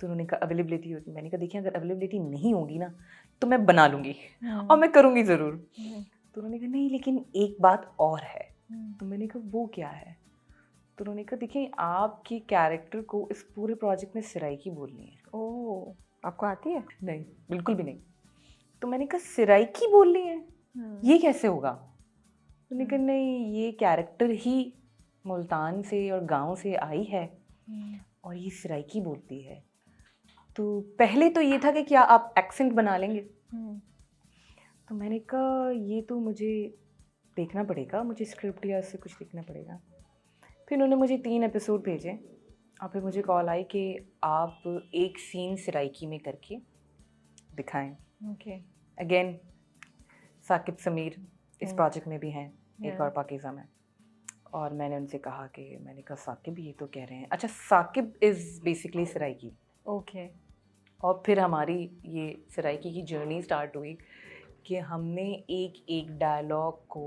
तो उन्होंने कहा अवेलेबिलिटी होती, मैंने कहा देखिए अगर अवेलेबिलिटी नहीं होगी ना तो मैं बना लूँगी और मैं करूँगी ज़रूर। तो उन्होंने कहा नहीं लेकिन एक बात और है। तो मैंने कहा वो क्या है? तो उन्होंने कहा देखिए आपके कैरेक्टर को इस पूरे प्रोजेक्ट में सिराइकी बोलनी है। ओह, आपको आती है? नहीं, बिल्कुल भी नहीं। तो मैंने कहा सिराइकी बोलनी है, ये कैसे होगा? उन्होंने कहा नहीं ये कैरेक्टर ही मुल्तान से और गांव से आई है और ये सिराइकी बोलती है। तो पहले तो ये था कि क्या आप एक्सेंट बना लेंगे? तो मैंने कहा ये तो मुझे देखना पड़ेगा, मुझे स्क्रिप्ट या इससे कुछ देखना पड़ेगा। फिर उन्होंने मुझे 3 एपिसोड भेजे और फिर मुझे कॉल आई कि आप एक सीन सिराइकी में करके दिखाएं। ओके। अगेन साकिब समीर इस प्रोजेक्ट में भी हैं, एक Yeah. और पाकिज़ा में। और मैंने उनसे कहा कि मैंने कहा साकिब ये तो कह रहे हैं, अच्छा Saqib is basically Saraiki. Okay. और फिर हमारी ये सिराइकी की जर्नी स्टार्ट हुई कि हमने एक एक डायलॉग को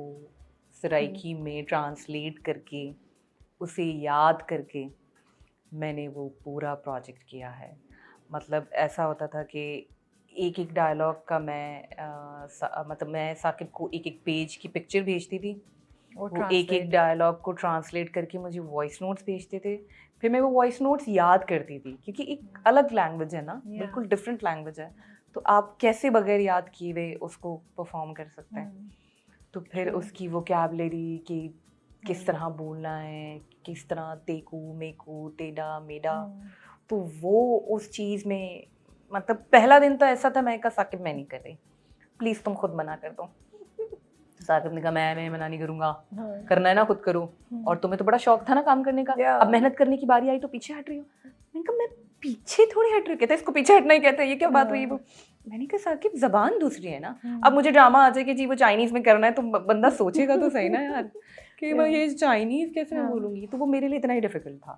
सिराइकी में ट्रांसलेट करके उसे याद करके मैंने वो पूरा प्रोजेक्ट किया है। मतलब ऐसा होता था कि एक एक डायलॉग का मतलब मैं साकिब को एक एक पेज की पिक्चर भेजती थी, वो एक एक डायलॉग को ट्रांसलेट करके मुझे वॉइस नोट्स भेजते थे। फिर मैं वो वॉइस नोट्स याद करती थी क्योंकि एक अलग लैंग्वेज है ना, बिल्कुल डिफरेंट लैंग्वेज है, तो आप कैसे बगैर याद किए हुए उसको परफॉर्म कर सकते हैं। तो फिर उसकी वोकैबुलरी की किस तरह बोलना है, किस तरह तेकू मेकू तेडा मेडा, तो वो उस चीज़ में मतलब पहला दिन तो ऐसा था, मैं कहा साकिब मैं नहीं कर रही, प्लीज़ तुम खुद मना कर दो। साकिब ने कहा मैं मना नहीं करूँगा, करना है ना खुद करो, और तुम्हें तो बड़ा शौक था ना काम करने का, अब मेहनत करने की बारी आई तो पीछे हट रही हो। मैंने कहा मैं पीछे थोड़ी हट रही, कहते इसको पीछे हटना ही कहते हैं, ये क्या बात हुई? वो मैंने कहा साकिब जबान दूसरी है ना, अब मुझे ड्रामा आ जाए कि जी वो चाइनीज़ में करना है तो बंदा सोचेगा तो सही ना यार कि मैं ये चाइनीज़ कैसे मैं बोलूँगी, तो वो मेरे लिए इतना ही डिफिकल्ट था।